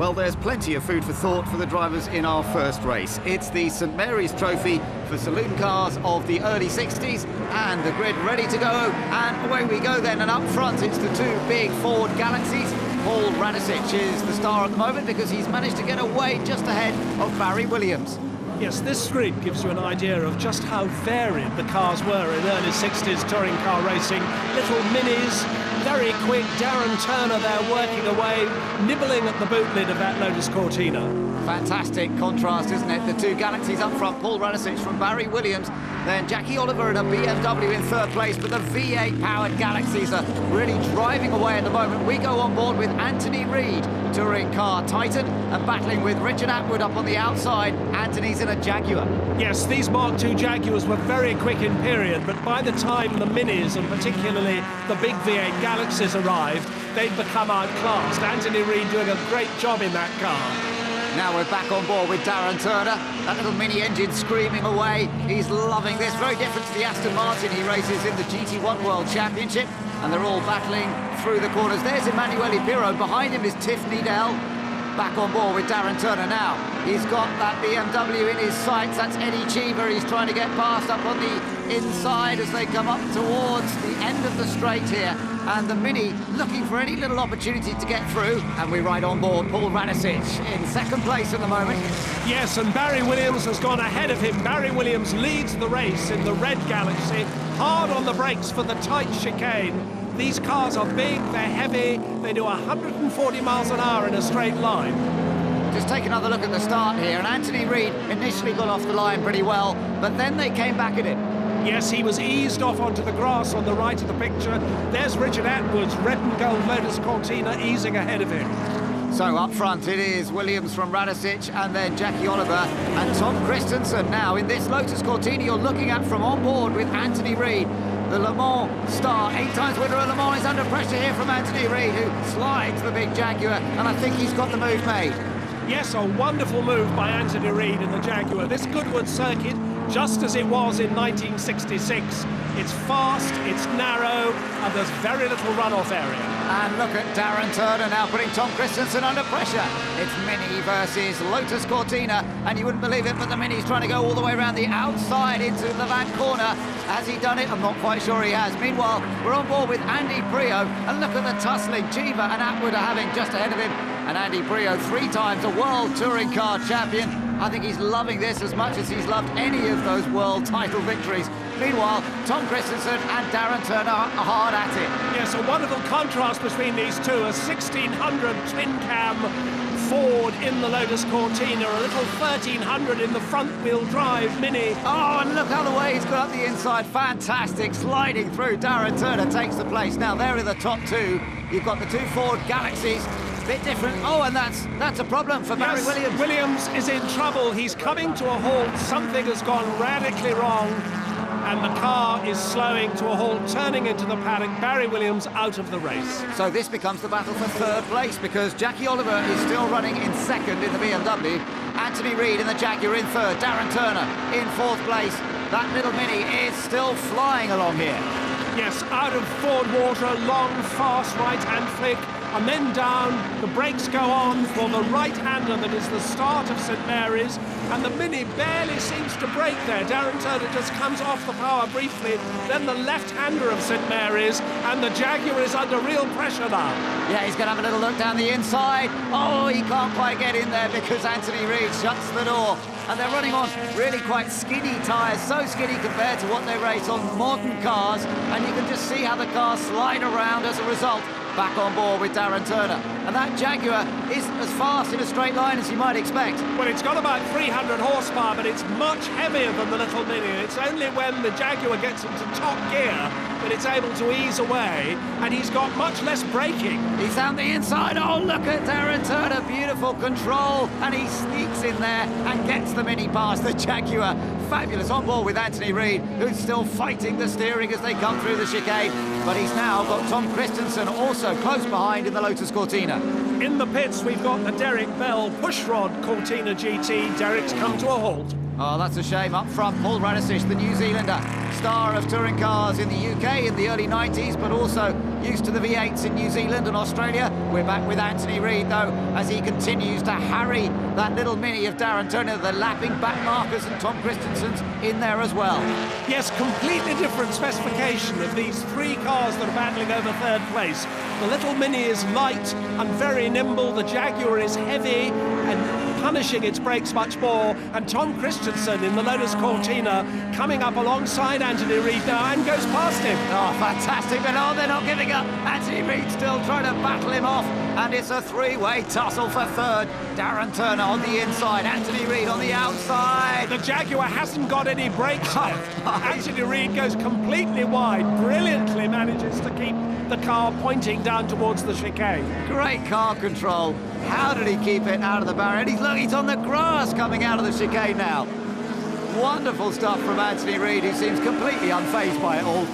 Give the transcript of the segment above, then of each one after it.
Well, there's plenty of food for thought for the drivers in our first race. It's the St Mary's Trophy for saloon cars of the early 60s, and the grid ready to go. And away we go then, and up front it's the two big Ford Galaxies. Paul Radisich is the star at the moment because he's managed to get away just ahead of Barry Williams. Yes, this grid gives you an idea of just how varied the cars were in early 60s touring car racing. Little minis, very quick. Darren Turner there working away, nibbling at the boot lid of that Lotus Cortina. Fantastic contrast, isn't it? The two Galaxies up front, Paul Radisich from Barry Williams, then Jackie Oliver in a BMW in third place, but the V8-powered Galaxies are really driving away at the moment. We go on board with Anthony Reid, touring car titan, and battling with Richard Atwood up on the outside. Anthony's in a Jaguar. Yes, these Mark II Jaguars were very quick in period, but by the time the Minis, and particularly the big V8 Galaxies, arrived, they'd become outclassed. Anthony Reid doing a great job in that car. Now we're back on board with Darren Turner. That little mini engine screaming away. He's loving this. Very different to the Aston Martin he races in the GT1 World Championship. And they're all battling through the corners. There's Emanuele Pirro. Behind him is Tiff Needell. Back on board with Darren Turner now. He's got that BMW in his sights. That's Eddie Cheever. He's trying to get past up on the inside as they come up towards the end of the straight here. And the Mini looking for any little opportunity to get through. And we ride on board Paul Radisich in second place at the moment. Yes, and Barry Williams has gone ahead of him. Barry Williams leads the race in the red Galaxy. Hard on the brakes for the tight chicane. These cars are big, they're heavy, they do 140 miles an hour in a straight line. Just take another look at the start here, and Anthony Reid initially got off the line pretty well, but then they came back at him. Yes, he was eased off onto the grass on the right of the picture. There's Richard Atwood's red and gold Lotus Cortina easing ahead of him. So up front it is Williams from Radisich, and then Jackie Oliver and Tom Christensen. Now in this Lotus Cortina you're looking at from on board with Anthony Reid. The Le Mans star, 8 times winner of Le Mans, is under pressure here from Anthony Reid, who slides the big Jaguar, and I think he's got the move made. Yes, a wonderful move by Anthony Reid in the Jaguar. This Goodwood circuit, just as it was in 1966. It's fast, it's narrow, and there's very little runoff area. And look at Darren Turner now putting Tom Christensen under pressure. It's Mini versus Lotus Cortina, and you wouldn't believe it, but the Mini's trying to go all the way around the outside into the back corner. Has he done it? I'm not quite sure he has. Meanwhile, we're on board with Andy Prio, and look at the tussling Cheever and Atwood are having just ahead of him. And Andy Prio, 3 times a World Touring Car Champion. I think he's loving this as much as he's loved any of those world title victories. Meanwhile, Tom Christensen and Darren Turner are hard at it. Yes, a wonderful contrast between these two. A 1600 twin-cam Ford in the Lotus Cortina, a little 1300 in the front-wheel drive Mini. Oh, and look how the way he's got up the inside. Fantastic, sliding through. Darren Turner takes the place. Now, there are the top two. You've got the two Ford Galaxies. Bit different. Oh, and that's a problem for Barry Williams. Williams is in trouble. He's coming to a halt. Something has gone radically wrong, and the car is slowing to a halt, turning into the paddock. Barry Williams out of the race. So this becomes the battle for third place, because Jackie Oliver is still running in second in the BMW. Anthony Reid in the Jaguar in third. Darren Turner in fourth place. That little Mini is still flying along here. Yes, out of Ford water, long, fast right-hand flick. And then down, the brakes go on for the right-hander that is the start of St Mary's, and the Mini barely seems to brake there. Darren Turner just comes off the power briefly, then the left-hander of St Mary's, and the Jaguar is under real pressure now. Yeah, he's going to have a little look down the inside. Oh, he can't quite get in there because Anthony Reid shuts the door. And they're running on really quite skinny tyres, so skinny compared to what they race on modern cars, and you can just see how the cars slide around as a result. Back on board with Darren Turner, and that Jaguar isn't as fast in a straight line as you might expect. Well, it's got about 300 horsepower, but it's much heavier than the little Mini. It's only when the Jaguar gets into top gear that it's able to ease away, and he's got much less braking. He's down the inside. Oh, look at Darren Turner, beautiful control, and he sneaks in there and gets the Mini past the Jaguar. Fabulous on board with Anthony Reid, who's still fighting the steering as they come through the chicane, but he's now got Tom Christensen also close behind in the Lotus Cortina. In the pits, we've got the Derek Bell pushrod Cortina GT. Derek's come to a halt. Oh, that's a shame. Up front, Paul Radisich, the New Zealander, star of touring cars in the UK in the early 90s, but also used to the V8s in New Zealand and Australia. We're back with Anthony Reid, though, as he continues to harry that little Mini of Darren Turner, the lapping back markers, and Tom Christensen's in there as well. Yes, completely different specification of these three cars that are battling over third place. The little Mini is light and very nimble, the Jaguar is heavy and punishing its brakes much more, and Tom Christensen in the Lotus Cortina coming up alongside Anthony Reid now and goes past him. Oh, fantastic, but no, they're not giving up. Anthony Reid still trying to battle him off, and it's a three-way tussle for third. Darren Turner on the inside, Anthony Reid on the outside. The Jaguar hasn't got any brakes left. Anthony Reid goes completely wide, brilliantly manages to keep the car pointing down towards the chicane. Great car control. How did he keep it out of the barrier? And he's on the grass coming out of the chicane now. Wonderful stuff from Anthony Reid, who seems completely unfazed by it all.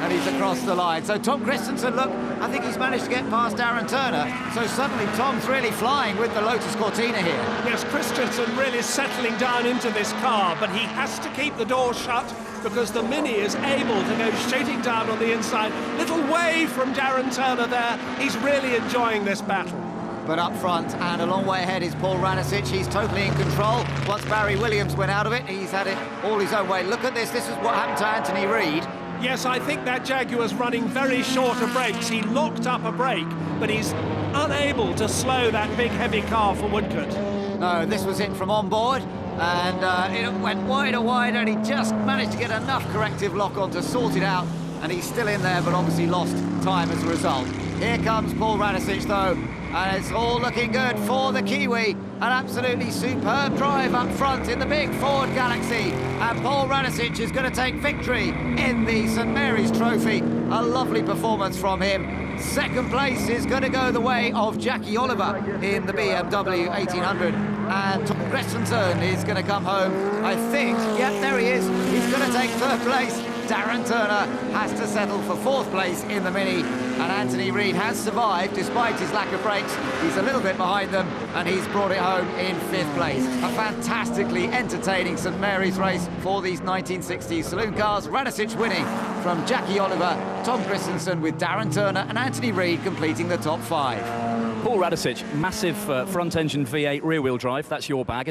And he's across the line. So Tom Christensen, look, I think he's managed to get past Darren Turner. So suddenly Tom's really flying with the Lotus Cortina here. Yes, Christensen really settling down into this car, but he has to keep the door shut because the Mini is able to go shooting down on the inside. Little wave from Darren Turner there. He's really enjoying this battle. But up front and a long way ahead is Paul Radisich. He's totally in control. Once Barry Williams went out of it, he's had it all his own way. Look at this. This is what happened to Anthony Reid. Yes, I think that Jaguar's running very short of brakes. He locked up a brake, but he's unable to slow that big, heavy car for Woodcote. No, this was it from on board, and it went wider, and he just managed to get enough corrective lock on to sort it out, and he's still in there, but obviously lost time as a result. Here comes Paul Radisich, though, and it's all looking good for the Kiwi. An absolutely superb drive up front in the big Ford Galaxy, and Paul Radisich is going to take victory in the St Mary's Trophy. A lovely performance from him. Second place is going to go the way of Jackie Oliver in the BMW 1800, and Tom Christensen is going to come home, I think. Yep, there he is. He's going to take third place. Darren Turner has to settle for fourth place in the Mini, and Anthony Reid has survived despite his lack of brakes. He's a little bit behind them, and he's brought it home in fifth place. A fantastically entertaining St Mary's race for these 1960s saloon cars. Radisich winning from Jackie Oliver, Tom Christensen with Darren Turner and Anthony Reid completing the top five. Paul Radisich, massive front-engine V8 rear-wheel drive. That's your bag.